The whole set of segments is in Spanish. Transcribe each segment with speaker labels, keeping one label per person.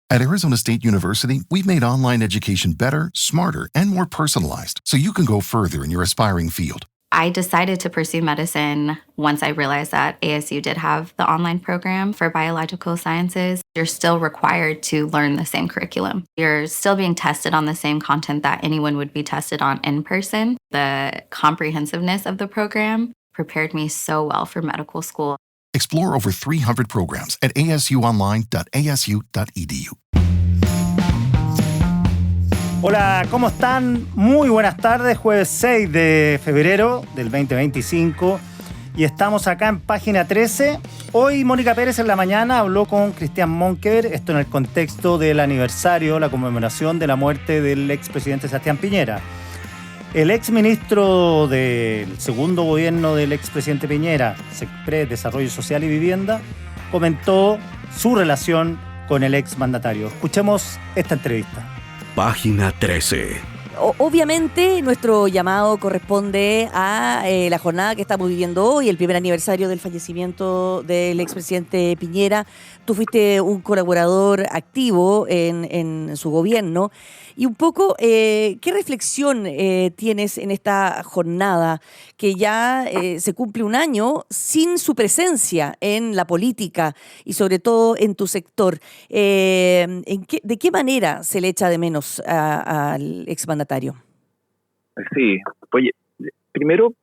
Speaker 1: At Arizona State University, we've made online education better, smarter, and more personalized so you can go further in your aspiring field.
Speaker 2: I decided to pursue medicine once I realized that ASU did have the online program for biological sciences. You're still required to learn the same curriculum. You're still being tested on the same content that anyone would be tested on in person. The comprehensiveness of the program prepared me so well for medical school.
Speaker 1: Explore over 300 programs at asuonline.asu.edu.
Speaker 3: Hola, ¿cómo están? Muy buenas tardes, jueves 6 de febrero del 2025 y estamos acá en página 13. Hoy Mónica Pérez en la mañana habló con Cristian Monkever, esto en el contexto del aniversario, la conmemoración de la muerte del expresidente Sebastián Piñera. El exministro del segundo gobierno del expresidente Piñera, SECPRES, Desarrollo Social y Vivienda, comentó su relación con el exmandatario. Escuchemos esta entrevista.
Speaker 4: Página 13.
Speaker 5: Obviamente nuestro llamado corresponde a la jornada que estamos viviendo hoy, el primer aniversario del fallecimiento del expresidente Piñera. Tú fuiste un colaborador activo en su gobierno. Y un poco, ¿qué reflexión tienes en esta jornada que ya se cumple un año sin su presencia en la política y sobre todo en tu sector? ¿De qué manera se le echa de menos al exmandatario?
Speaker 6: Sí, oye, primero,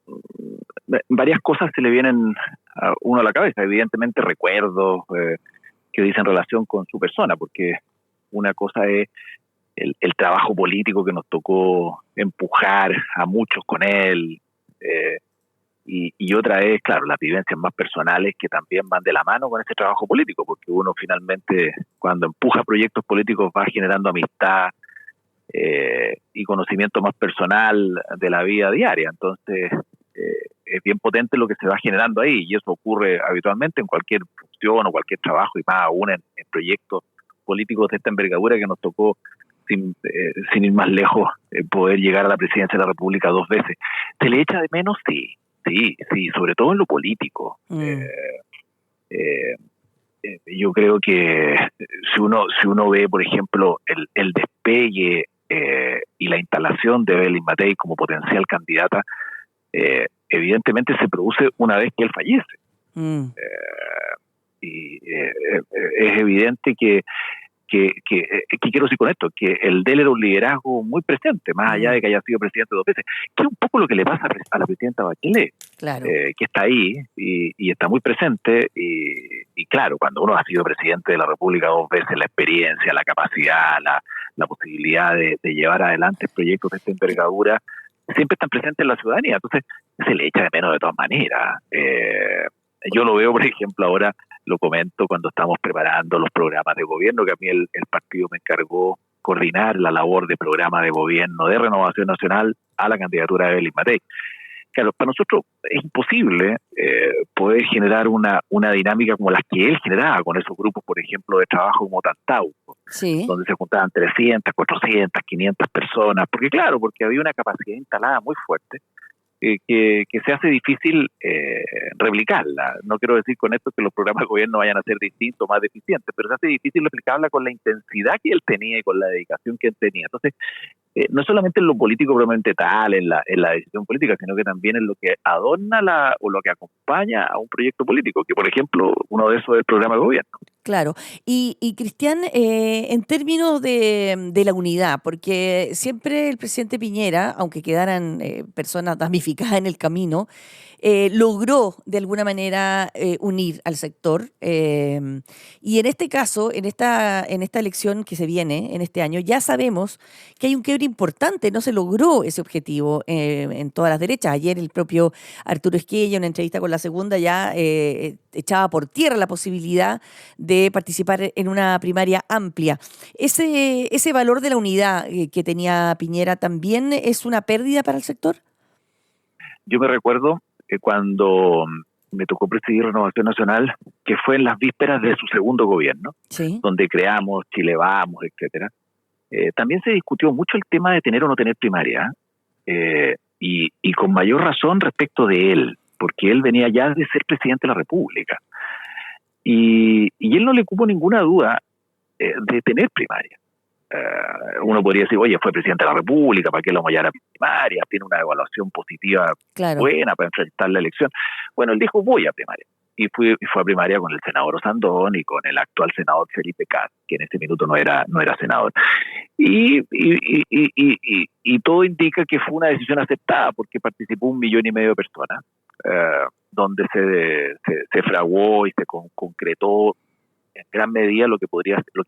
Speaker 6: varias cosas se le vienen a uno a la cabeza. Evidentemente recuerdos que dicen relación con su persona, porque una cosa es el trabajo político que nos tocó empujar a muchos con él, y otra es, claro, las vivencias más personales que también van de la mano con ese trabajo político, porque uno finalmente, cuando empuja proyectos políticos, va generando amistad y conocimiento más personal de la vida diaria. Entonces, es bien potente lo que se va generando ahí, y eso ocurre habitualmente en cualquier función o cualquier trabajo, y más aún en proyectos políticos de esta envergadura que nos tocó, sin ir más lejos, poder llegar a la presidencia de la República 2 veces. ¿Se le echa de menos? Sí, sobre todo en lo político. Yo creo que si uno ve, por ejemplo, el despegue y la instalación de Evelyn Matei como potencial candidata, evidentemente se produce una vez que él fallece. Es evidente que ¿qué quiero decir con esto? Que el de él era un liderazgo muy presente, más allá de que haya sido presidente 2 veces, que es un poco lo que le pasa a la presidenta Bachelet,
Speaker 5: claro.
Speaker 6: Que está ahí y está muy presente, y claro, cuando uno ha sido presidente de la República 2 veces, la experiencia, la capacidad, la posibilidad de llevar adelante proyectos de esta envergadura, siempre están presentes en la ciudadanía, entonces se le echa de menos de todas maneras. Yo lo veo, por ejemplo, ahora lo comento cuando estamos preparando los programas de gobierno, que a mí el partido me encargó coordinar la labor de programa de gobierno de Renovación Nacional a la candidatura de Evelyn Matei. Claro, para nosotros es imposible poder generar una dinámica como la que él generaba con esos grupos, por ejemplo, de trabajo como Tantauco,
Speaker 5: sí,
Speaker 6: donde se juntaban 300, 400, 500 personas, porque había una capacidad instalada muy fuerte, que se hace difícil replicarla. No quiero decir con esto que los programas de gobierno vayan a ser distintos, más deficientes, pero se hace difícil replicarla con la intensidad que él tenía y con la dedicación que él tenía. Entonces, no solamente en lo político propiamente tal, en la decisión política, sino que también en lo que adorna o lo que acompaña a un proyecto político, que por ejemplo, uno de esos es el programa de gobierno.
Speaker 5: Claro. Y Cristian, en términos de la unidad, porque siempre el presidente Piñera, aunque quedaran personas damnificadas en el camino, logró de alguna manera unir al sector, y en este caso, en esta elección que se viene en este año, ya sabemos que hay un quiebre importante, no se logró ese objetivo en todas las derechas. Ayer el propio Arturo Esquella, en una entrevista con La Segunda, ya echaba por tierra la posibilidad de participar en una primaria amplia. Ese valor de la unidad que tenía Piñera, ¿también es una pérdida para el sector?
Speaker 6: Yo me recuerdo que cuando me tocó presidir Renovación Nacional, que fue en las vísperas de su segundo gobierno,
Speaker 5: sí,
Speaker 6: donde creamos Chile Vamos, etcétera, también se discutió mucho el tema de tener o no tener primaria, y con mayor razón respecto de él, porque él venía ya de ser presidente de la República. Y él no le cupo ninguna duda de tener primaria. Uno podría decir, oye, fue presidente de la República, ¿para qué lo vamos a llevar a primaria? Tiene una evaluación positiva buena para enfrentar la elección. Bueno, él dijo, voy a primaria. Y fue a primaria con el senador Osandón y con el actual senador Felipe Cas, que en ese minuto no era senador. Y todo indica que fue una decisión aceptada, porque participó 1,5 millones de personas, donde se fraguó y se concretó en gran medida lo que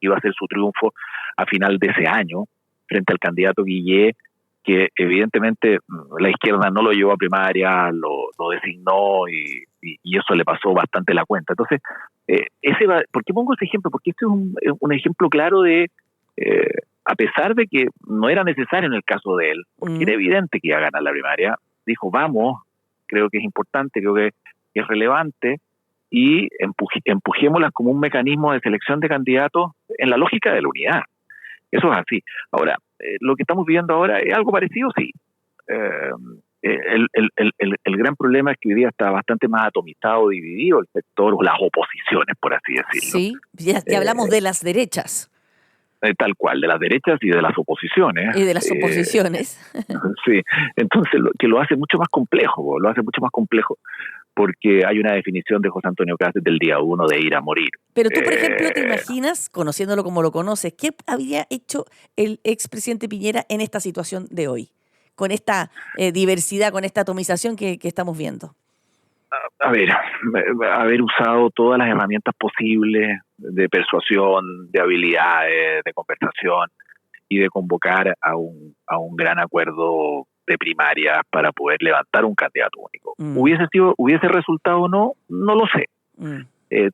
Speaker 6: iba a ser su triunfo a final de ese año frente al candidato Guillé, que evidentemente la izquierda no lo llevó a primaria, lo designó y eso le pasó bastante la cuenta. Entonces, ¿por qué pongo ese ejemplo? Porque este es un ejemplo claro de, a pesar de que no era necesario en el caso de él, porque era evidente que iba a ganar la primaria, dijo, vamos, creo que es importante, creo que es relevante, y empujémoslas como un mecanismo de selección de candidatos en la lógica de la unidad. Eso es así. Ahora, lo que estamos viviendo ahora es algo parecido, sí. El gran problema es que hoy día está bastante más atomizado, dividido el sector, o las oposiciones, por así decirlo.
Speaker 5: Sí, ya hablamos de las derechas.
Speaker 6: Tal cual, de las derechas y de las oposiciones.
Speaker 5: Y de las oposiciones.
Speaker 6: Sí, entonces lo hace mucho más complejo, porque hay una definición de José Antonio Cast del día 1 de ir a morir.
Speaker 5: Pero tú, por ejemplo, ¿te imaginas, conociéndolo como lo conoces, qué habría hecho el expresidente Piñera en esta situación de hoy? Con esta diversidad, con esta atomización que estamos viendo.
Speaker 6: A ver, haber usado todas las herramientas posibles de persuasión, de habilidades, de conversación y de convocar a un gran acuerdo de primarias para poder levantar un candidato único. ¿Hubiese resultado o no? No lo sé.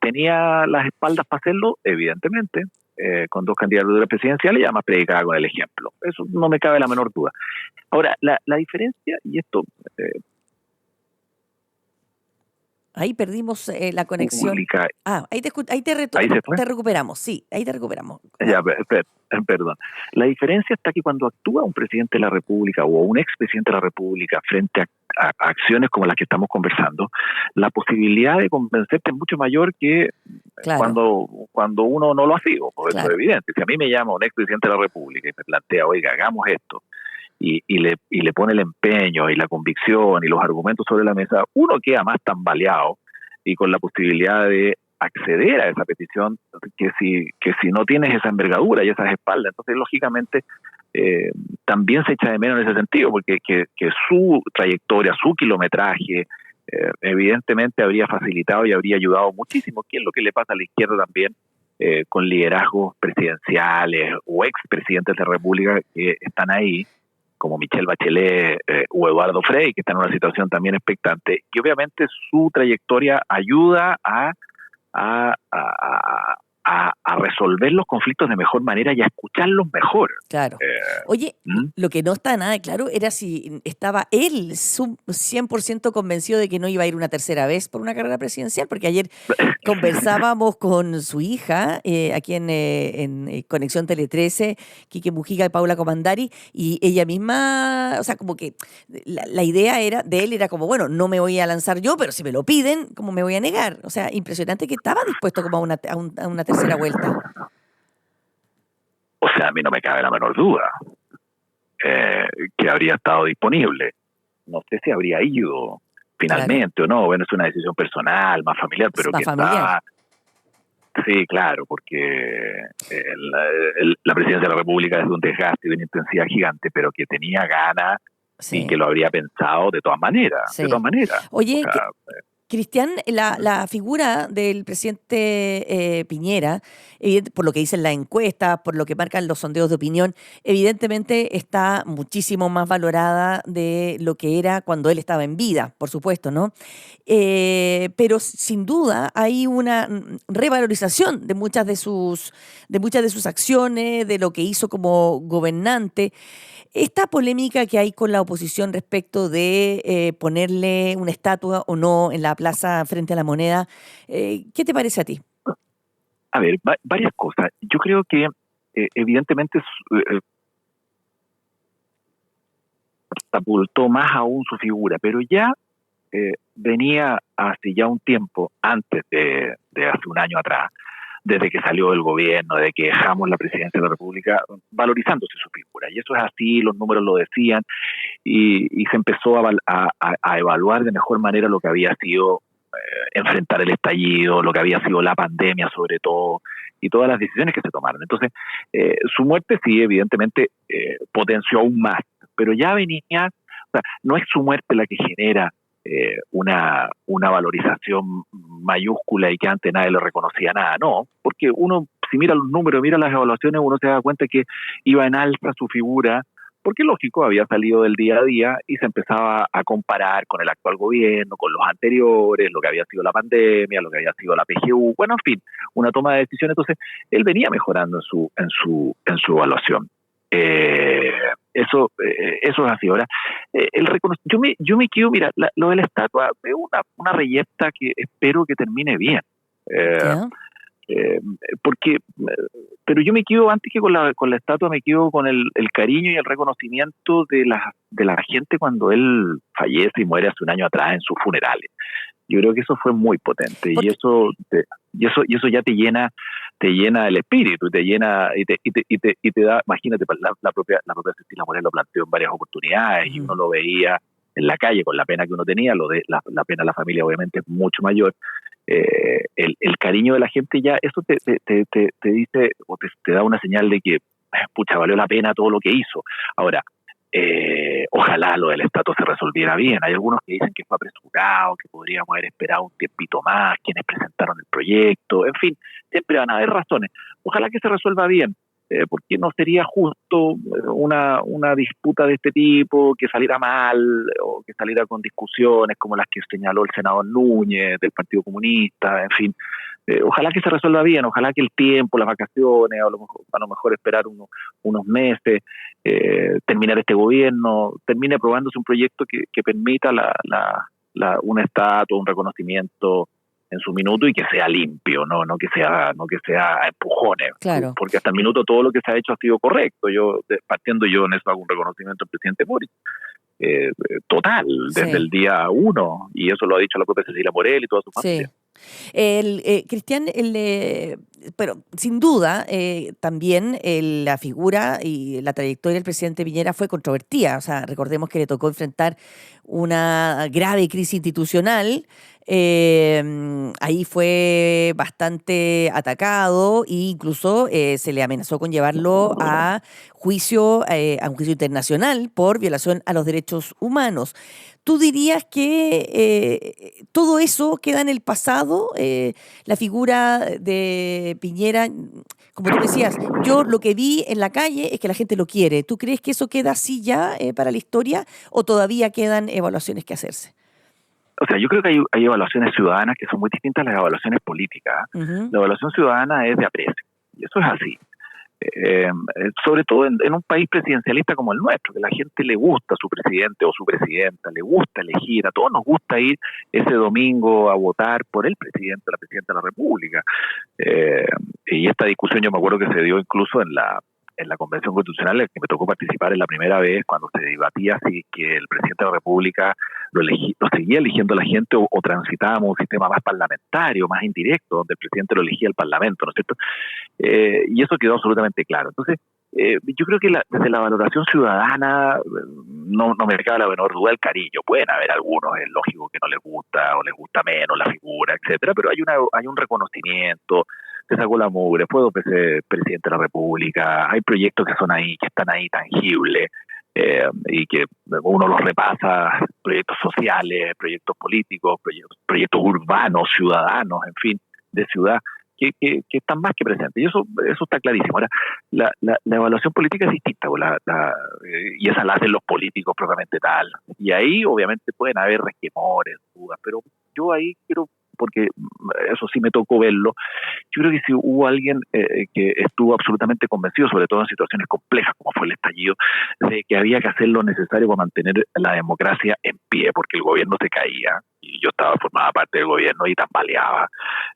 Speaker 6: ¿Tenía las espaldas para hacerlo? Evidentemente, con 2 candidaturas presidenciales y además predicaba con el ejemplo. Eso no me cabe la menor duda. Ahora, la diferencia, y esto...
Speaker 5: Ahí perdimos la conexión.
Speaker 6: Pública.
Speaker 5: Ahí te recuperamos. Sí, ahí te recuperamos.
Speaker 6: Ya, perdón. La diferencia está que cuando actúa un presidente de la República o un expresidente de la República frente a acciones como las que estamos conversando, la posibilidad de convencerte es mucho mayor que cuando uno no lo ha sido. Por eso es evidente. Si a mí me llama un expresidente de la República y me plantea, oiga, hagamos esto, y le pone el empeño y la convicción y los argumentos sobre la mesa, uno queda más tambaleado y con la posibilidad de acceder a esa petición que si no tienes esa envergadura y esas espaldas. Entonces, lógicamente, también se echa de menos en ese sentido, porque que su trayectoria, su kilometraje, evidentemente habría facilitado y habría ayudado muchísimo, que es lo que le pasa a la izquierda también, con liderazgos presidenciales o expresidentes de la República que están ahí, como Michelle Bachelet o Eduardo Frei, que están en una situación también expectante, y obviamente su trayectoria ayuda a resolver los conflictos de mejor manera y a escucharlos mejor.
Speaker 5: Claro. Oye, lo que no está nada claro era si estaba él 100% convencido de que no iba a ir una tercera vez por una carrera presidencial, porque ayer conversábamos con su hija, aquí en Conexión Tele 13, Quique Mujica y Paula Comandari, y ella misma, o sea, como que la idea de él era como, bueno, no me voy a lanzar yo, pero si me lo piden, ¿cómo me voy a negar? O sea, impresionante que estaba dispuesto como a una tercera vuelta.
Speaker 6: O sea, a mí no me cabe la menor duda que habría estado disponible. No sé si habría ido finalmente o no. Bueno, es una decisión personal, más familiar, pero
Speaker 5: más
Speaker 6: que
Speaker 5: familiar.
Speaker 6: Sí, claro, porque la presidencia de la República es de un desgaste y de una intensidad gigante, pero que tenía ganas y que lo habría pensado de todas maneras.
Speaker 5: Sí.
Speaker 6: De todas maneras.
Speaker 5: Oye, Cristian, la figura del presidente Piñera, por lo que dicen las encuestas, por lo que marcan los sondeos de opinión, evidentemente está muchísimo más valorada de lo que era cuando él estaba en vida, por supuesto, ¿no? Pero sin duda hay una revalorización de muchas de sus acciones, de lo que hizo como gobernante. Esta polémica que hay con la oposición respecto de ponerle una estatua o no en la plaza frente a la Moneda, ¿qué te parece a ti?
Speaker 6: A ver, varias cosas. Yo creo que evidentemente catapultó más aún su figura, pero ya venía hace ya un tiempo, antes de hace un año atrás, desde que salió del gobierno, desde que dejamos la presidencia de la República, valorizándose su figura. Y eso es así, los números lo decían, y se empezó a evaluar de mejor manera lo que había sido enfrentar el estallido, lo que había sido la pandemia sobre todo, y todas las decisiones que se tomaron. Entonces, su muerte sí, evidentemente, potenció aún más, pero ya venía, o sea, no es su muerte la que genera una valorización mayúscula y que antes nadie le reconocía nada, no, porque uno, si mira los números, mira las evaluaciones, uno se da cuenta que iba en alza su figura, porque lógico, había salido del día a día y se empezaba a comparar con el actual gobierno, con los anteriores, lo que había sido la pandemia, lo que había sido la PGU, bueno, en fin, una toma de decisiones. Entonces, él venía mejorando en su evaluación. Eso es así. Ahora, yo me quedo, mira, lo de la estatua es una reyerta que espero que termine bien. Porque, pero yo me quedo, antes que con la estatua, me quedo con el cariño y el reconocimiento de la gente cuando él fallece y muere hace un año atrás en sus funerales. Yo creo que eso fue muy potente, y eso ya te llena el espíritu, te llena y te da, imagínate, la propia Cecilia Morel lo planteó en varias oportunidades, y uno lo veía en la calle con la pena que uno tenía, la pena de la familia obviamente es mucho mayor. El cariño de la gente, ya eso te dice, o te da una señal de que pucha, valió la pena todo lo que hizo. Ahora, ojalá lo del estatus se resolviera bien. Hay algunos que dicen que fue apresurado, que podríamos haber esperado un tiempito más, quienes presentaron el proyecto, en fin, siempre van a haber razones. Ojalá que se resuelva bien, porque no sería justo una disputa de este tipo, que saliera mal, o que saliera con discusiones como las que señaló el senador Núñez del Partido Comunista, en fin. Ojalá que se resuelva bien, ojalá que el tiempo, las vacaciones, a lo mejor esperar unos meses, terminar este gobierno, termine aprobándose un proyecto que permita un estatus, un reconocimiento en su minuto, y que sea limpio, no que sea a empujones.
Speaker 5: Claro.
Speaker 6: Porque hasta el minuto todo lo que se ha hecho ha sido correcto. Partiendo en eso, hago un reconocimiento al presidente Boric. Total, desde el día 1, y eso lo ha dicho la propia Cecilia Morel y toda su familia.
Speaker 5: Sí. Cristian, pero sin duda también la figura y la trayectoria del presidente Piñera fue controvertida. O sea, recordemos que le tocó enfrentar una grave crisis institucional. Ahí fue bastante atacado, e incluso se le amenazó con llevarlo a un juicio internacional por violación a los derechos humanos. ¿Tú dirías que todo eso queda en el pasado? La figura de Piñera, como tú decías, yo lo que vi en la calle es que la gente lo quiere. ¿Tú crees que eso queda así ya para la historia, o todavía quedan evaluaciones que hacerse?
Speaker 6: O sea, yo creo que hay evaluaciones ciudadanas que son muy distintas a las evaluaciones políticas. Uh-huh. La evaluación ciudadana es de aprecio, y eso es así. Sobre todo en un país presidencialista como el nuestro, que a la gente le gusta su presidente o su presidenta, le gusta elegir, a todos nos gusta ir ese domingo a votar por el presidente o la presidenta de la República. Y esta discusión yo me acuerdo que se dio incluso en la Convención Constitucional, en que me tocó participar en la primera vez, cuando se debatía si que el presidente de la República lo seguía eligiendo la gente, o transitábamos un sistema más parlamentario, más indirecto, donde el presidente lo elegía el Parlamento, ¿no es cierto? Y eso quedó absolutamente claro. Entonces, yo creo que desde la valoración ciudadana no me cabe la menor duda el cariño. Pueden haber algunos, es lógico, que no les gusta o les gusta menos la figura, etcétera, pero hay un reconocimiento. Se sacó la mugre, fue 2 veces presidente de la República, hay proyectos que están ahí tangibles, y que uno los repasa, proyectos sociales, proyectos políticos, proyectos urbanos, ciudadanos, en fin, de ciudad, que están más que presentes, y eso está clarísimo. Ahora, la evaluación política es distinta, y esa la hacen los políticos propiamente tal, y ahí obviamente pueden haber resquemores, dudas, pero yo ahí quiero, porque eso sí me tocó verlo, yo creo que si hubo alguien que estuvo absolutamente convencido, sobre todo en situaciones complejas como fue el estallido, de que había que hacer lo necesario para mantener la democracia en pie, porque el gobierno se caía, y yo formaba parte del gobierno y tambaleaba,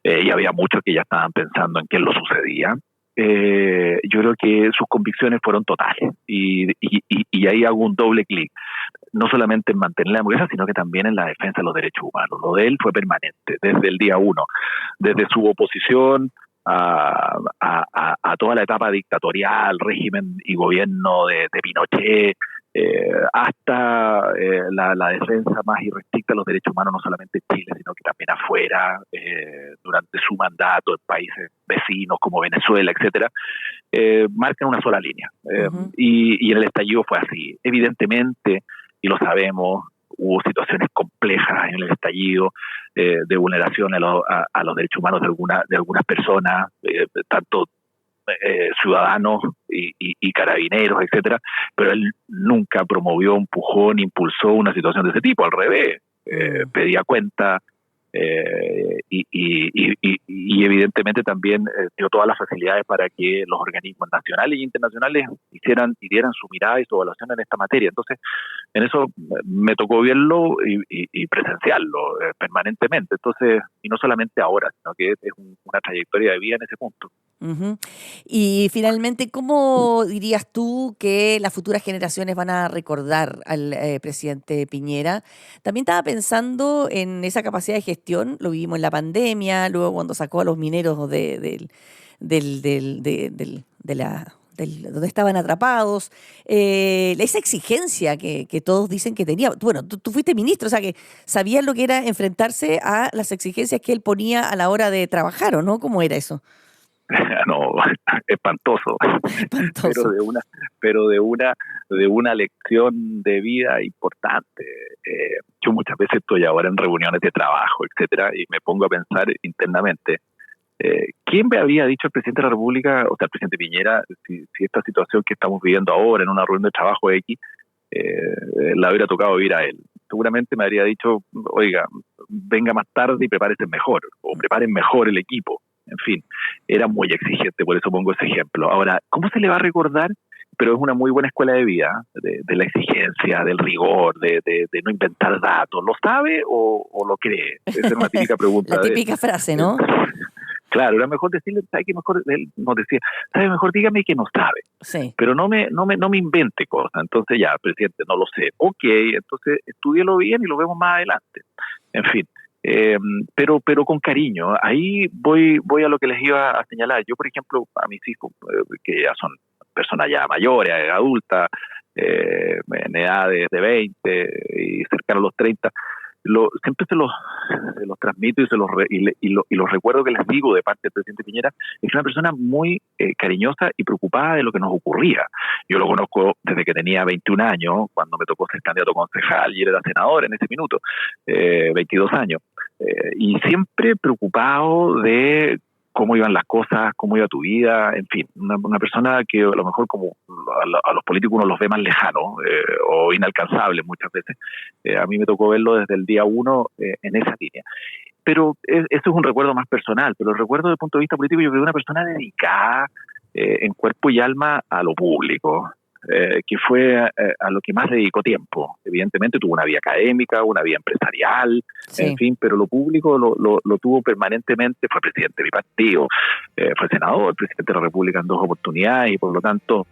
Speaker 6: y había muchos que ya estaban pensando en qué lo sucedía. Yo creo que sus convicciones fueron totales, y ahí hago un doble clic, no solamente en mantener la democracia, sino que también en la defensa de los derechos humanos. Lo de él fue permanente, desde el día 1, desde su oposición a toda la etapa dictatorial, régimen y gobierno de Pinochet, hasta la defensa más irrestricta de los derechos humanos, no solamente en Chile, sino que también afuera, durante su mandato en países vecinos como Venezuela, etcétera, marcan una sola línea. Y en el estallido fue así. Evidentemente, y lo sabemos, hubo situaciones complejas en el estallido, de vulneración a los derechos humanos de algunas personas, tanto ciudadanos y carabineros, etcétera, pero él nunca promovió, empujó ni impulsó una situación de ese tipo, al revés, pedía cuenta, y evidentemente también dio todas las facilidades para que los organismos nacionales e internacionales dieran su mirada y su evaluación en esta materia. Entonces, en eso me tocó verlo y presenciarlo permanentemente. Entonces, y no solamente ahora, sino que es una trayectoria de vida en ese punto.
Speaker 5: Uh-huh. Y finalmente, ¿cómo dirías tú que las futuras generaciones van a recordar al presidente Piñera? También estaba pensando en esa capacidad de gestión, lo vivimos en la pandemia, luego cuando sacó a los mineros de donde estaban atrapados, esa exigencia que todos dicen que tenía. Bueno, tú fuiste ministro, o sea que sabías lo que era enfrentarse a las exigencias que él ponía a la hora de trabajar, ¿o no? ¿Cómo era eso?
Speaker 6: No, espantoso. pero de una lección de vida importante. Yo muchas veces estoy ahora en reuniones de trabajo, etcétera, y me pongo a pensar internamente, ¿quién me había dicho el presidente de la República, o sea, el presidente Piñera, si esta situación que estamos viviendo ahora en una reunión de trabajo X, la hubiera tocado vivir a él? Seguramente me habría dicho, oiga, venga más tarde y prepárese mejor, o preparen mejor el equipo. En fin, era muy exigente, por eso pongo ese ejemplo. Ahora, ¿cómo se le va a recordar? Pero es una muy buena escuela de vida, de la exigencia, del rigor, de no inventar datos. ¿Lo sabe o lo cree? Esa es una típica pregunta.
Speaker 5: La típica frase, ¿no?
Speaker 6: Claro, era mejor decirle, ¿sabe qué mejor? Él nos decía, ¿sabe? Mejor dígame que no sabe.
Speaker 5: Sí.
Speaker 6: Pero no me invente cosas. Entonces ya, presidente, no lo sé. Ok, entonces estúdielo bien y lo vemos más adelante. En fin. Pero con cariño. Ahí voy a lo que les iba a señalar. Yo, por ejemplo, a mis hijos, que ya son personas ya mayores, adultas, en edades de 20 y cercano a los 30, siempre se los transmito y los recuerdo que les digo de parte del presidente Piñera, es una persona muy cariñosa y preocupada de lo que nos ocurría. Yo lo conozco desde que tenía 21 años, cuando me tocó ser candidato concejal y él era senador en ese minuto, 22 años, y siempre preocupado de cómo iban las cosas, cómo iba tu vida, en fin, una persona que a lo mejor como a los políticos uno los ve más lejanos o inalcanzables muchas veces. A mí me tocó verlo desde el día 1 en esa línea. Pero eso es un recuerdo más personal, pero el recuerdo desde el punto de vista político, yo creo que una persona dedicada en cuerpo y alma a lo público, que fue a lo que más dedicó tiempo. Evidentemente tuvo una vida académica, una vida empresarial, sí, en fin, pero lo público lo tuvo permanentemente. Fue presidente de mi partido, fue senador, presidente de la República en 2 oportunidades, y por lo tanto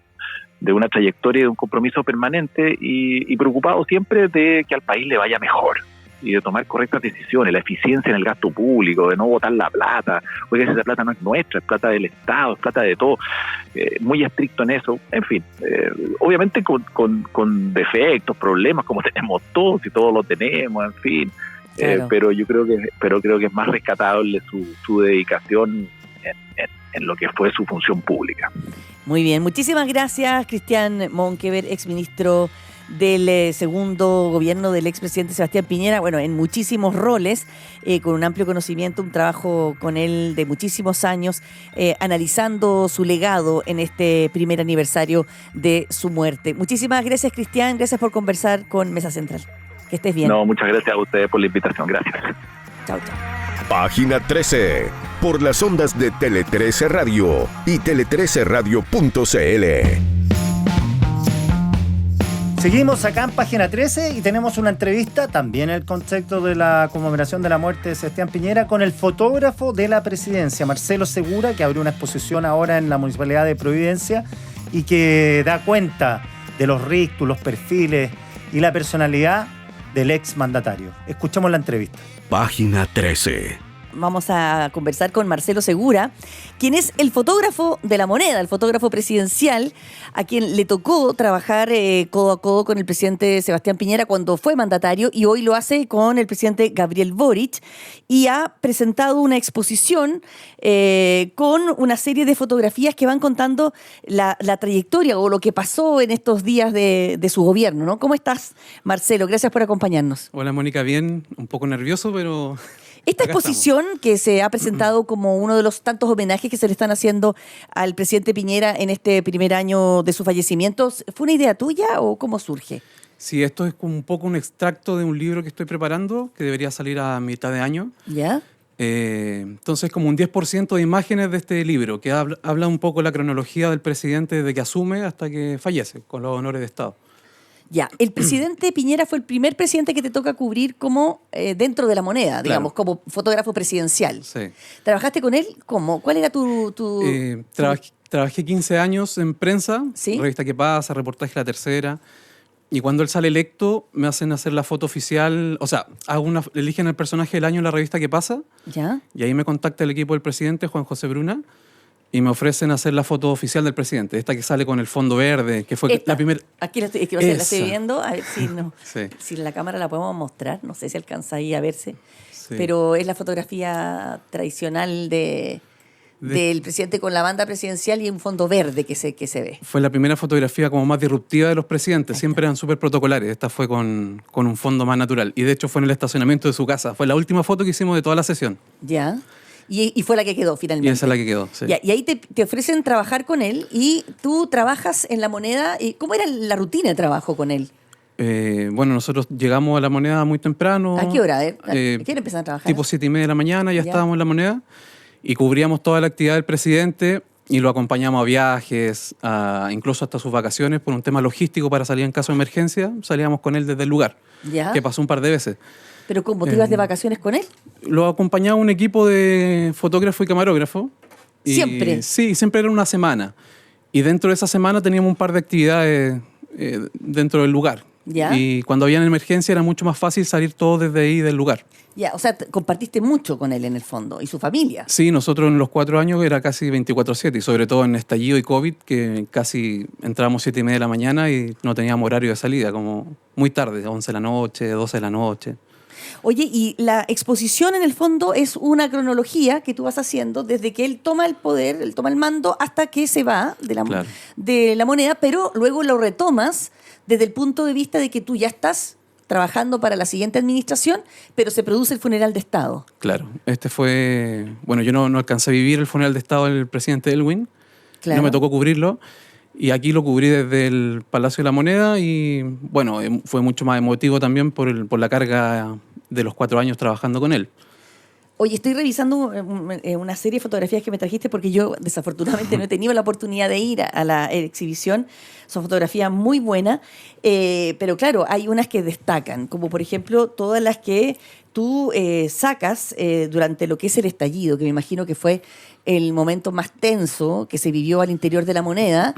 Speaker 6: de una trayectoria y de un compromiso permanente y preocupado siempre de que al país le vaya mejor y de tomar correctas decisiones, la eficiencia en el gasto público, de no botar la plata. Oiga, esa plata no es nuestra, es plata del Estado, es plata de todo. Muy estricto en eso, en fin. Obviamente con defectos, problemas, como tenemos todos y todos los tenemos, en fin. Claro. Pero yo creo que es más rescatable su dedicación en lo que fue su función pública.
Speaker 5: Muy bien, muchísimas gracias, Cristian Monkever, exministro del segundo gobierno del expresidente Sebastián Piñera, bueno, en muchísimos roles, con un amplio conocimiento, un trabajo con él de muchísimos años, analizando su legado en este primer aniversario de su muerte. Muchísimas gracias, Cristian, gracias por conversar con Mesa Central. Que estés bien.
Speaker 6: No, muchas gracias a ustedes por la invitación, gracias.
Speaker 5: Chao, chao.
Speaker 4: Página 13, por las ondas de Tele 13 Radio y tele13radio.cl.
Speaker 3: Seguimos acá en Página 13 y tenemos una entrevista, también en el contexto de la conmemoración de la muerte de Sebastián Piñera, con el fotógrafo de la presidencia, Marcelo Segura, que abrió una exposición ahora en la Municipalidad de Providencia y que da cuenta de los rictus, los perfiles y la personalidad del ex mandatario. Escuchamos la entrevista.
Speaker 4: Página 13,
Speaker 5: vamos a conversar con Marcelo Segura, quien es el fotógrafo de La Moneda, el fotógrafo presidencial, a quien le tocó trabajar codo a codo con el presidente Sebastián Piñera cuando fue mandatario y hoy lo hace con el presidente Gabriel Boric y ha presentado una exposición con una serie de fotografías que van contando la trayectoria o lo que pasó en estos días de su gobierno, ¿no? ¿Cómo estás, Marcelo? Gracias por acompañarnos.
Speaker 7: Hola, Mónica, bien, un poco nervioso, pero...
Speaker 5: Esta
Speaker 7: acá
Speaker 5: exposición
Speaker 7: estamos.
Speaker 5: que se ha presentado como uno de los tantos homenajes que se le están haciendo al presidente Piñera en este primer año de su fallecimiento, ¿fue una idea tuya o cómo surge?
Speaker 7: Sí, esto es como un poco un extracto de un libro que estoy preparando, que debería salir a mitad de año.
Speaker 5: ¿Ya?
Speaker 7: Entonces, como un 10% de imágenes de este libro, que habla un poco la cronología del presidente desde que asume hasta que fallece, con los honores de Estado.
Speaker 5: Ya, el presidente Piñera fue el primer presidente que te toca cubrir como dentro de La Moneda, digamos,
Speaker 7: Claro.
Speaker 5: como fotógrafo presidencial.
Speaker 7: Sí.
Speaker 5: ¿Trabajaste con él? ¿Cómo? ¿Cuál era tu...?
Speaker 7: Trabajé 15 años en prensa,
Speaker 5: ¿Sí?
Speaker 7: Revista ¿Qué pasa?, Reportaje La Tercera, y cuando él sale electo me hacen hacer la foto oficial, o sea, eligen el personaje del año en la revista ¿Qué pasa?,
Speaker 5: ¿Ya?
Speaker 7: y ahí me contacta el equipo del presidente, Juan José Bruna, y me ofrecen hacer la foto oficial del presidente, esta que sale con el fondo verde, que fue
Speaker 5: Esta.
Speaker 7: la primera...
Speaker 5: Aquí la estoy
Speaker 7: Esa.
Speaker 5: viendo, a ver si,
Speaker 7: Sí.
Speaker 5: si la cámara la podemos mostrar, no sé si alcanza ahí a verse,
Speaker 7: Sí.
Speaker 5: pero es la fotografía tradicional del presidente con la banda presidencial y un fondo verde que se ve.
Speaker 7: Fue la primera fotografía como más disruptiva de los presidentes. Siempre eran súper protocolares. Esta fue con un fondo más natural. Y de hecho fue en el estacionamiento de su casa. Fue la última foto que hicimos de toda la sesión.
Speaker 5: ¿Ya? Y fue la que quedó finalmente.
Speaker 7: Y esa es la que quedó. Sí.
Speaker 5: Ya, y ahí te ofrecen trabajar con él y tú trabajas en La Moneda. ¿Y cómo era la rutina de trabajo con él?
Speaker 7: Bueno, nosotros llegamos a La Moneda muy temprano.
Speaker 5: ¿A qué hora? ¿A qué hora empezaron a trabajar?
Speaker 7: Tipo 7:30 de la mañana ya
Speaker 5: Ya.
Speaker 7: estábamos en La Moneda. Y cubríamos toda la actividad del presidente y lo acompañamos a viajes, incluso hasta sus vacaciones por un tema logístico para salir en caso de emergencia. Salíamos con él desde el lugar,
Speaker 5: ¿Ya?
Speaker 7: que pasó un par de veces.
Speaker 5: ¿Pero cómo? ¿Te ibas de vacaciones con él?
Speaker 7: Lo acompañaba un equipo de fotógrafo y camarógrafo. Y
Speaker 5: ¿Siempre?
Speaker 7: Sí, siempre era una semana. Y dentro de esa semana teníamos un par de actividades dentro del lugar.
Speaker 5: Ya.
Speaker 7: Y cuando había emergencia era mucho más fácil salir todos desde ahí del lugar.
Speaker 5: Ya, o sea, compartiste mucho con él en el fondo y su familia.
Speaker 7: Sí, nosotros en los 4 años era casi 24/7 y sobre todo en estallido y COVID que casi entrábamos 7:30 de la mañana y no teníamos horario de salida, como muy tarde, 11 de la noche, 12 de la noche.
Speaker 5: Oye, y la exposición en el fondo es una cronología que tú vas haciendo desde que él toma el poder, él toma el mando, hasta que se va
Speaker 7: Claro.
Speaker 5: de La Moneda, pero luego lo retomas desde el punto de vista de que tú ya estás trabajando para la siguiente administración, pero se produce el funeral de Estado.
Speaker 7: Claro, este fue... Bueno, yo no alcancé a vivir el funeral de Estado del presidente Elwin,
Speaker 5: Claro.
Speaker 7: no me tocó cubrirlo, y aquí lo cubrí desde el Palacio de la Moneda y, bueno, fue mucho más emotivo también por la carga de los 4 años trabajando con él.
Speaker 5: Oye, estoy revisando una serie de fotografías que me trajiste porque yo desafortunadamente no he tenido la oportunidad de ir a la exhibición. Son fotografías muy buenas, pero claro, hay unas que destacan, como por ejemplo todas las que tú sacas durante lo que es el estallido, que me imagino que fue el momento más tenso que se vivió al interior de La Moneda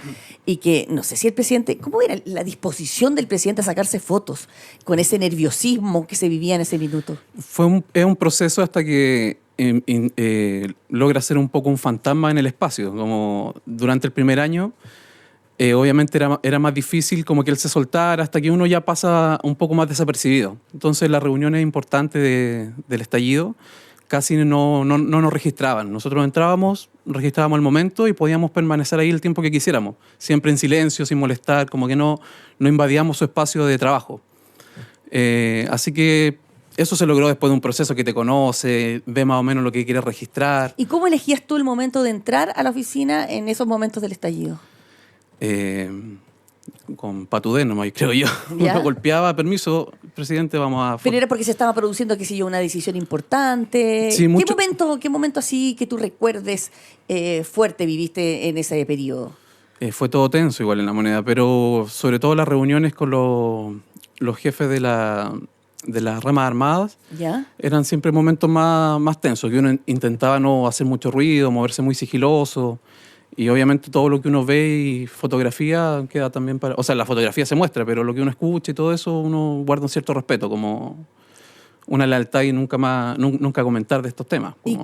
Speaker 5: y que, no sé si el presidente, ¿cómo era la disposición del presidente a sacarse fotos con ese nerviosismo que se vivía en ese minuto?
Speaker 7: Es un proceso hasta que logra ser un poco un fantasma en el espacio. Como durante el primer año, obviamente era más difícil como que él se soltara hasta que uno ya pasa un poco más desapercibido. Entonces las reuniones importantes del estallido casi no nos registraban. Nosotros entrábamos, registrábamos el momento y podíamos permanecer ahí el tiempo que quisiéramos, siempre en silencio, sin molestar, como que no invadíamos su espacio de trabajo. Así que eso se logró después de un proceso que te conoce, ve más o menos lo que quieres registrar.
Speaker 5: ¿Y cómo elegías tú el momento de entrar a la oficina en esos momentos del estallido?
Speaker 7: Con patudez nomás, creo yo.
Speaker 5: ¿Ya?
Speaker 7: Uno golpeaba, permiso, presidente, vamos a...
Speaker 5: Pero era porque se estaba produciendo, qué sé yo, una decisión importante.
Speaker 7: Sí, mucho-
Speaker 5: ¿Qué momento así que tú recuerdes fuerte viviste en ese periodo?
Speaker 7: Fue todo tenso igual en La Moneda, pero sobre todo las reuniones con los jefes de las ramas armadas
Speaker 5: ¿Ya?
Speaker 7: eran siempre momentos más tensos, que uno intentaba no hacer mucho ruido, moverse muy sigiloso. Y obviamente todo lo que uno ve y fotografía queda también para... O sea, la fotografía se muestra, pero lo que uno escucha y todo eso, uno guarda un cierto respeto, como una lealtad y nunca comentar de estos temas.
Speaker 5: ¿Y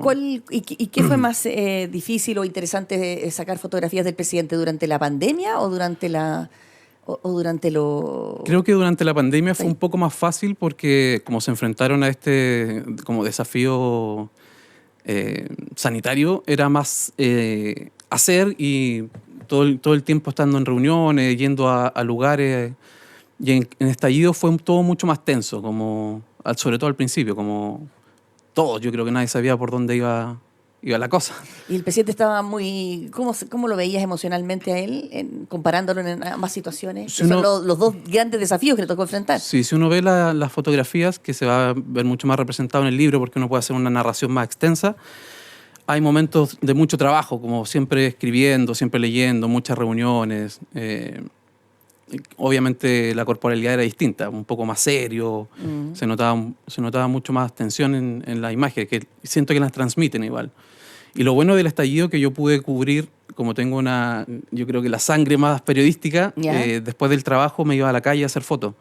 Speaker 5: qué fue más difícil o interesante sacar fotografías del presidente durante la pandemia o durante lo...?
Speaker 7: Creo que durante la pandemia fue un poco más fácil porque como se enfrentaron a este como desafío sanitario, era más hacer y todo el tiempo estando en reuniones, yendo a lugares. Y en estallido fue todo mucho más tenso, sobre todo al principio, como todos. Yo creo que nadie sabía por dónde iba la cosa.
Speaker 5: Y el presidente estaba muy... ¿Cómo lo veías emocionalmente a él, comparándolo en ambas situaciones?
Speaker 7: Si
Speaker 5: son los dos grandes desafíos que le tocó enfrentar.
Speaker 7: Sí, si uno ve las fotografías, que se va a ver mucho más representado en el libro porque uno puede hacer una narración más extensa, hay momentos de mucho trabajo, como siempre escribiendo, siempre leyendo, muchas reuniones. Obviamente la corporalidad era distinta, un poco más serio, se notaba mucho más tensión en la imagen, que siento que las transmiten igual. Y lo bueno del estallido que yo pude cubrir, como tengo yo creo que la sangre más periodística, después del trabajo me iba a la calle a hacer fotos.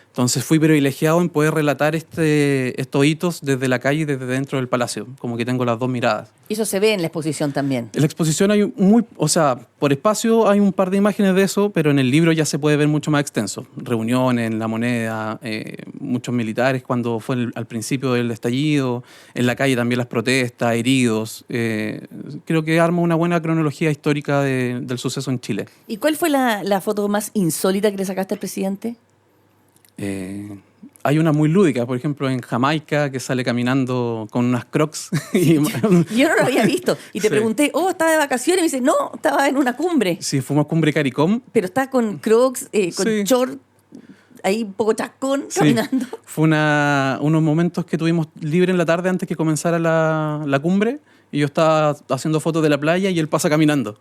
Speaker 7: Entonces fui privilegiado en poder relatar estos hitos desde la calle y desde dentro del palacio, como que tengo las dos miradas.
Speaker 5: Y eso se ve en la exposición también.
Speaker 7: En la exposición por espacio hay un par de imágenes de eso, pero en el libro ya se puede ver mucho más extenso. Reuniones en La Moneda, muchos militares cuando fue al principio del estallido, en la calle también las protestas, heridos. Creo que arma una buena cronología histórica del suceso en Chile.
Speaker 5: ¿Y cuál fue la foto más insólita que le sacaste al presidente?
Speaker 7: Hay una muy lúdica, por ejemplo, en Jamaica, que sale caminando con unas Crocs.
Speaker 5: Yo no lo había visto. Y te pregunté, ¿estaba de vacaciones? Y me dice, no, estaba en una cumbre.
Speaker 7: Sí, fuimos a Cumbre CARICOM.
Speaker 5: Pero está con Crocs, con short, ahí un poco chascón, caminando.
Speaker 7: Fue unos momentos que tuvimos libre en la tarde antes que comenzara la cumbre. Y yo estaba haciendo fotos de la playa y él pasa caminando.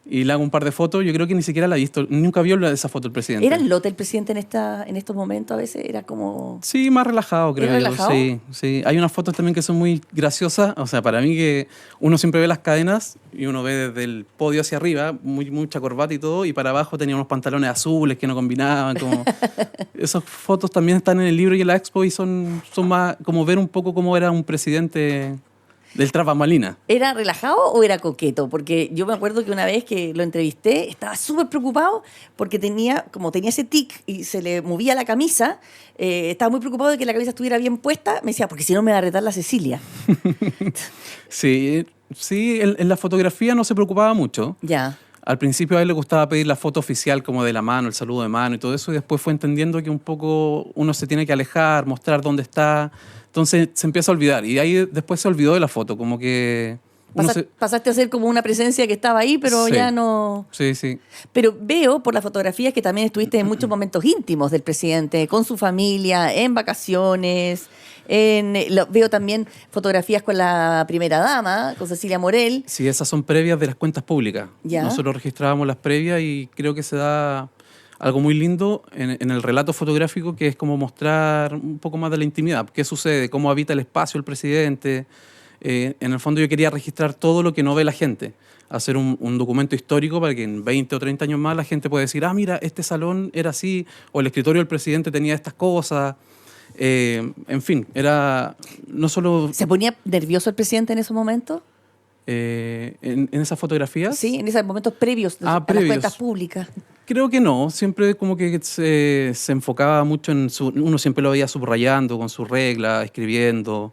Speaker 7: Y le hago un par de fotos, yo creo que ni siquiera la he visto, nunca vio esa foto el presidente.
Speaker 5: ¿Era el lote el presidente en estos momentos a veces? ¿Era como...?
Speaker 7: Sí, más relajado, creo yo.
Speaker 5: ¿Relajado?
Speaker 7: Sí. Hay unas fotos también que son muy graciosas, o sea, para mí que uno siempre ve las cadenas y uno ve desde el podio hacia arriba, mucha corbata y todo, y para abajo tenía unos pantalones azules que no combinaban, como... Esas fotos también están en el libro y en la expo y son más como ver un poco cómo era un presidente... Del Tras Bambalinas.
Speaker 5: ¿Era relajado o era coqueto? Porque yo me acuerdo que una vez que lo entrevisté estaba súper preocupado porque tenía ese tic y se le movía la camisa, estaba muy preocupado de que la camisa estuviera bien puesta. Me decía, porque si no me va a retar la Cecilia.
Speaker 7: Sí, en la fotografía no se preocupaba mucho.
Speaker 5: Ya.
Speaker 7: Al principio a él le gustaba pedir la foto oficial como de la mano, el saludo de mano y todo eso, y después fue entendiendo que un poco uno se tiene que alejar, mostrar dónde está. Entonces se empieza a olvidar y ahí después se olvidó de la foto, como que...
Speaker 5: Pasaste a ser como una presencia que estaba ahí, pero
Speaker 7: sí,
Speaker 5: ya no...
Speaker 7: Sí.
Speaker 5: Pero veo por las fotografías que también estuviste en muchos momentos íntimos del presidente, con su familia, en vacaciones. Veo también fotografías con la primera dama, con Cecilia Morel.
Speaker 7: Sí, esas son previas de las cuentas públicas.
Speaker 5: ¿Ya?
Speaker 7: Nosotros registrábamos las previas y creo que se da... algo muy lindo en el relato fotográfico, que es como mostrar un poco más de la intimidad. ¿Qué sucede? ¿Cómo habita el espacio el presidente? En el fondo yo quería registrar todo lo que no ve la gente. Hacer un documento histórico para que en 20 o 30 años más la gente pueda decir, mira, este salón era así, o el escritorio del presidente tenía estas cosas. En fin, era no solo...
Speaker 5: ¿Se ponía nervioso el presidente en esos momentos?
Speaker 7: En esas fotografías.
Speaker 5: Sí, en esos momentos previos a las cuentas públicas.
Speaker 7: Creo que no, siempre como que se enfocaba mucho uno siempre lo veía subrayando con su regla, escribiendo.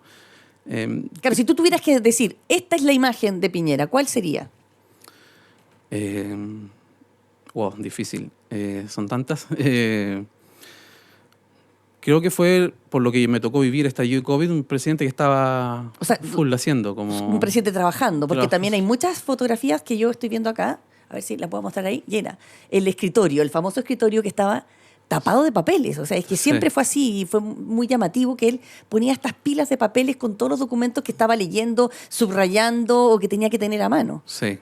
Speaker 5: Claro, si tú tuvieras que decir, esta es la imagen de Piñera, ¿cuál sería?
Speaker 7: Difícil. Son tantas. Creo que fue, por lo que me tocó vivir estallido de COVID, un presidente que estaba full haciendo. Como...
Speaker 5: Un presidente trabajando, porque también hay muchas fotografías que yo estoy viendo acá, a ver si la puedo mostrar ahí, llena. El escritorio, el famoso escritorio que estaba tapado de papeles. O sea, es que siempre fue así y fue muy llamativo que él ponía estas pilas de papeles con todos los documentos que estaba leyendo, subrayando o que tenía que tener a mano.
Speaker 7: Sí.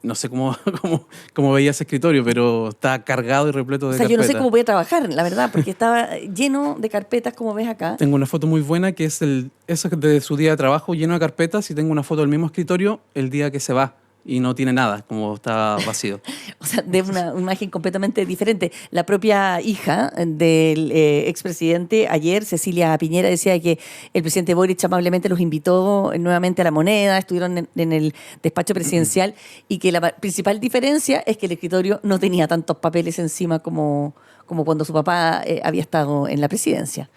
Speaker 7: No sé cómo veía ese escritorio, pero estaba cargado y repleto de carpetas.
Speaker 5: Yo no sé cómo voy a trabajar, la verdad, porque estaba lleno de carpetas, como ves acá.
Speaker 7: Tengo una foto muy buena que es eso de su día de trabajo lleno de carpetas, y tengo una foto del mismo escritorio el día que se va y no tiene nada, como está vacío.
Speaker 5: O sea, de una imagen completamente diferente. La propia hija del expresidente, ayer, Cecilia Piñera, decía que el presidente Boric amablemente los invitó nuevamente a La Moneda, estuvieron en el despacho presidencial y que la principal diferencia es que el escritorio no tenía tantos papeles encima como cuando su papá había estado en la presidencia.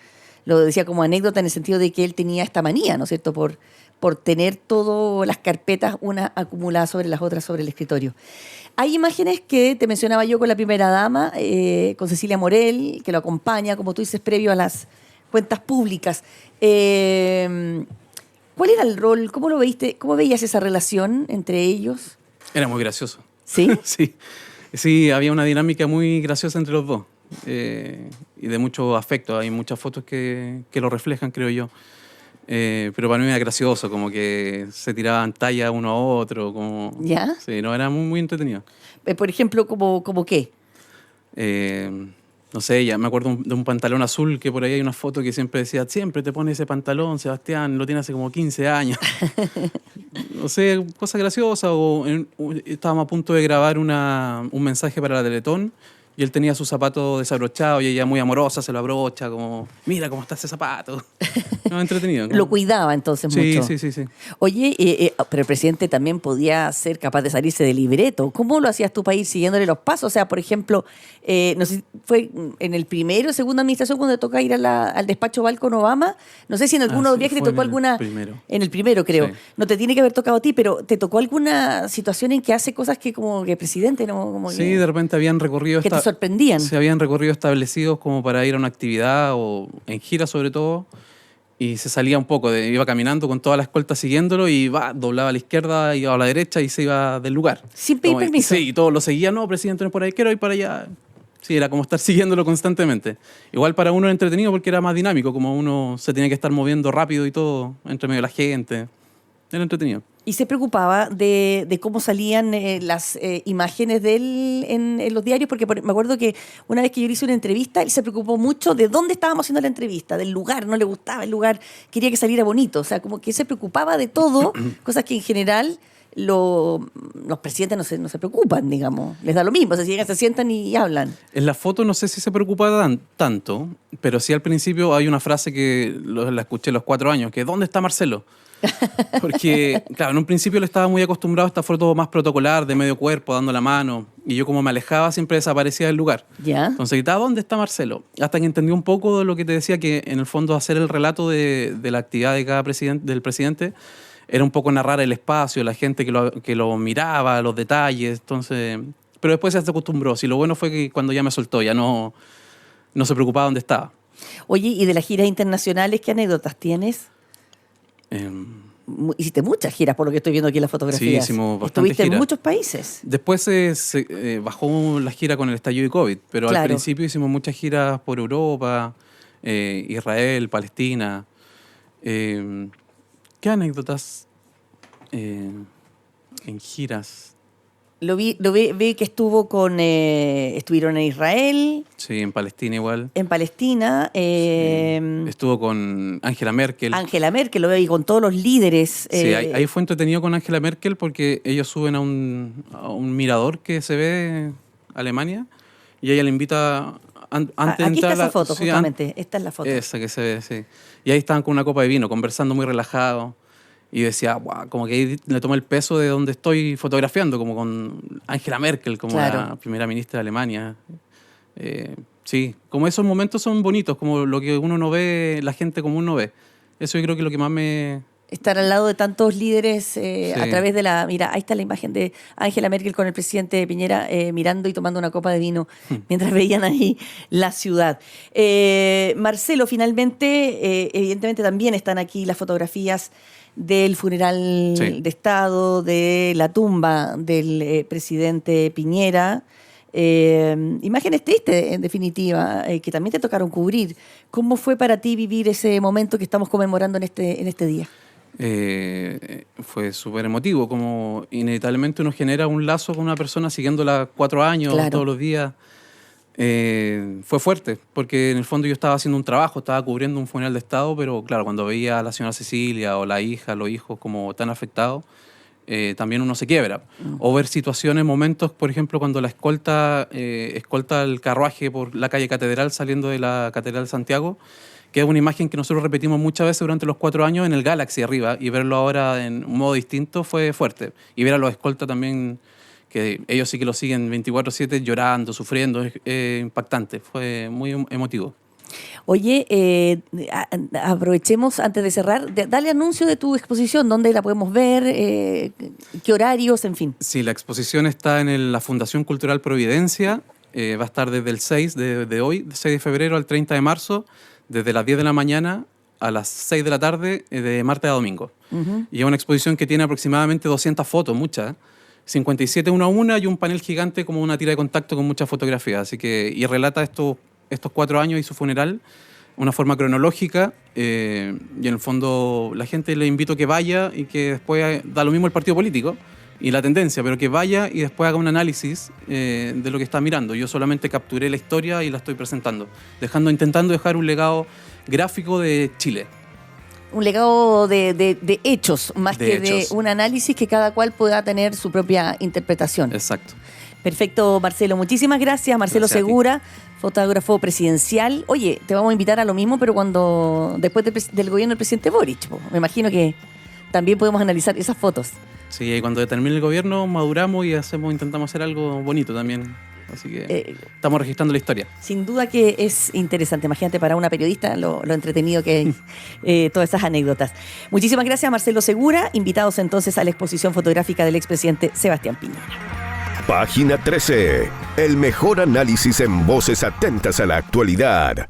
Speaker 5: Lo decía como anécdota en el sentido de que él tenía esta manía, ¿no es cierto?, por tener todas las carpetas, una acumulada sobre las otras sobre el escritorio. Hay imágenes que te mencionaba yo con la primera dama, con Cecilia Morel, que lo acompaña, como tú dices, previo a las cuentas públicas. ¿Cuál era el rol? ¿Cómo lo veiste? ¿Cómo veías esa relación entre ellos?
Speaker 7: Era muy gracioso.
Speaker 5: ¿Sí?
Speaker 7: Sí, había una dinámica muy graciosa entre los dos. Y de mucho afecto. Hay muchas fotos que lo reflejan, creo yo. Pero para mí era gracioso, como que se tiraban talla uno a otro. Como,
Speaker 5: ¿Ya?
Speaker 7: Sí, no, era muy, muy entretenido.
Speaker 5: Por ejemplo, ¿como qué?
Speaker 7: No sé, ya me acuerdo de un pantalón azul que por ahí hay una foto que siempre decía, siempre te pones ese pantalón, Sebastián, lo tiene hace como 15 años. No sé, cosa graciosa. Estábamos a punto de grabar un mensaje para la Teletón y él tenía su zapato desabrochado y ella muy amorosa se lo abrocha, como, mira cómo está ese zapato. No, entretenido. ¿No?
Speaker 5: Lo cuidaba entonces mucho.
Speaker 7: Sí.
Speaker 5: Oye, pero el presidente también podía ser capaz de salirse del libreto. ¿Cómo lo hacías tú para ir siguiéndole los pasos? O sea, por ejemplo, no sé, fue en el primero o segunda administración cuando te toca ir al despacho Oval con Obama. No sé si en alguno de los viajes te tocó alguna... En el primero, creo. Sí. No te tiene que haber tocado a ti, pero ¿te tocó alguna situación en que hace cosas que como que presidente no... Como
Speaker 7: sí, de repente habían recorrido...
Speaker 5: Que te sorprendían.
Speaker 7: Se habían recorrido establecidos como para ir a una actividad o en gira sobre todo. Y se salía un poco, iba caminando con toda la escolta siguiéndolo y doblaba a la izquierda, iba a la derecha y se iba del lugar.
Speaker 5: Sin pedir permiso.
Speaker 7: Sí, y todos lo seguían, no, presidente, no es por ahí, quiero ir para allá. Sí, era como estar siguiéndolo constantemente. Igual para uno era entretenido porque era más dinámico, como uno se tenía que estar moviendo rápido y todo, entre medio de la gente. Era entretenido.
Speaker 5: Y se preocupaba de cómo salían las imágenes de él en los diarios, porque me acuerdo que una vez que yo le hice una entrevista, él se preocupó mucho de dónde estábamos haciendo la entrevista, del lugar, no le gustaba el lugar, quería que saliera bonito, o sea, como que se preocupaba de todo, cosas que en general los presidentes no se preocupan, digamos, les da lo mismo, o sea, si llegan, se sientan y hablan.
Speaker 7: En la foto no sé si se preocupaba tanto, pero sí al principio hay una frase que la escuché a los 4 años, que ¿dónde está Marcelo? Porque, claro, en un principio le estaba muy acostumbrado a esta foto más protocolar, de medio cuerpo, dando la mano. Y yo como me alejaba, siempre desaparecía del lugar.
Speaker 5: ¿Ya?
Speaker 7: Entonces gritaba, ¿dónde está Marcelo? Hasta que entendí un poco de lo que te decía, que en el fondo hacer el relato de la actividad de cada del presidente era un poco narrar el espacio, la gente que lo miraba, los detalles. Entonces, pero después se acostumbró. Sí, lo bueno fue que cuando ya me soltó, ya no se preocupaba dónde estaba.
Speaker 5: Oye, ¿y de las giras internacionales qué anécdotas tienes? Hiciste muchas giras, por lo que estoy viendo aquí en las fotografías.
Speaker 7: Sí, hicimos bastantes
Speaker 5: Estuviste
Speaker 7: giras.
Speaker 5: En muchos países.
Speaker 7: Después bajó la gira con el estallido de COVID, pero
Speaker 5: claro.
Speaker 7: Al principio hicimos muchas giras por Europa, Israel, Palestina. ¿Qué anécdotas en giras?
Speaker 5: Lo vi que estuvieron en Israel.
Speaker 7: Sí, en Palestina igual.
Speaker 5: En Palestina.
Speaker 7: Estuvo con Angela Merkel.
Speaker 5: Angela Merkel, lo veo ahí con todos los líderes.
Speaker 7: Sí, ahí fue entretenido con Angela Merkel porque ellos suben a un mirador que se ve Alemania y ella le invita antes de
Speaker 5: aquí
Speaker 7: entrar.
Speaker 5: Está esa foto,
Speaker 7: sí,
Speaker 5: justamente. Esta es la foto.
Speaker 7: Esa que se ve, sí. Y ahí estaban con una copa de vino, conversando muy relajados. Y decía, wow, como que ahí le tomé el peso de donde estoy fotografiando, como con Angela Merkel, como
Speaker 5: claro.
Speaker 7: La primera ministra de Alemania. Sí, como esos momentos son bonitos, como lo que uno no ve, la gente común no ve. Eso yo creo que es lo que más me...
Speaker 5: Estar al lado de tantos líderes a través de la... Mira, ahí está la imagen de Angela Merkel con el presidente Piñera mirando y tomando una copa de vino mientras veían ahí la ciudad. Marcelo, finalmente, evidentemente también están aquí las fotografías del funeral de Estado, de la tumba del presidente Piñera. Imágenes tristes, en definitiva, que también te tocaron cubrir. ¿Cómo fue para ti vivir ese momento que estamos conmemorando en este día?
Speaker 7: Fue súper emotivo, como inevitablemente uno genera un lazo con una persona siguiéndola 4 años, claro. Todos los días. Fue fuerte, porque en el fondo yo estaba haciendo un trabajo, estaba cubriendo un funeral de Estado, pero claro, cuando veía a la señora Cecilia o la hija, los hijos como tan afectados, también uno se quiebra. O ver situaciones, momentos, por ejemplo, cuando la escolta el carruaje por la calle Catedral saliendo de la Catedral de Santiago, que es una imagen que nosotros repetimos muchas veces durante los 4 años en el Galaxy arriba, y verlo ahora en un modo distinto fue fuerte. Y ver a los escoltas también, que ellos sí que lo siguen 24/7 llorando, sufriendo, es impactante, fue muy emotivo.
Speaker 5: Oye, aprovechemos antes de cerrar, dale anuncio de tu exposición, dónde la podemos ver, qué horarios, en fin.
Speaker 7: Sí, la exposición está en la Fundación Cultural Providencia, va a estar desde el 6 de hoy, 6 de febrero al 30 de marzo, desde las 10 de la mañana a las 6 de la tarde, de martes a domingo. Y es una exposición que tiene aproximadamente 200 fotos, muchas, 57 una a una, y un panel gigante como una tira de contacto con muchas fotografías. Así que, y relata estos 4 años y su funeral, una forma cronológica, y en el fondo la gente le invito a que vaya y que después da lo mismo el partido político y la tendencia, pero que vaya y después haga un análisis de lo que está mirando. Yo solamente capturé la historia y la estoy presentando, intentando dejar un legado gráfico de Chile.
Speaker 5: Un legado de hechos, más que
Speaker 7: hechos.
Speaker 5: de un análisis que cada cual pueda tener su propia interpretación.
Speaker 7: Exacto.
Speaker 5: Perfecto, Marcelo. Muchísimas gracias, Marcelo
Speaker 7: Gracias a ti.
Speaker 5: Segura, fotógrafo presidencial. Oye, te vamos a invitar a lo mismo, pero después del gobierno del presidente Boric. Me imagino que también podemos analizar esas fotos.
Speaker 7: Sí, y cuando termine el gobierno maduramos y intentamos hacer algo bonito también. Así que estamos registrando la historia.
Speaker 5: Sin duda que es interesante. Imagínate para una periodista lo entretenido que es todas esas anécdotas. Muchísimas gracias, Marcelo Segura. Invitados entonces a la exposición fotográfica del expresidente Sebastián Piñera.
Speaker 4: Página 13. El mejor análisis en voces atentas a la actualidad.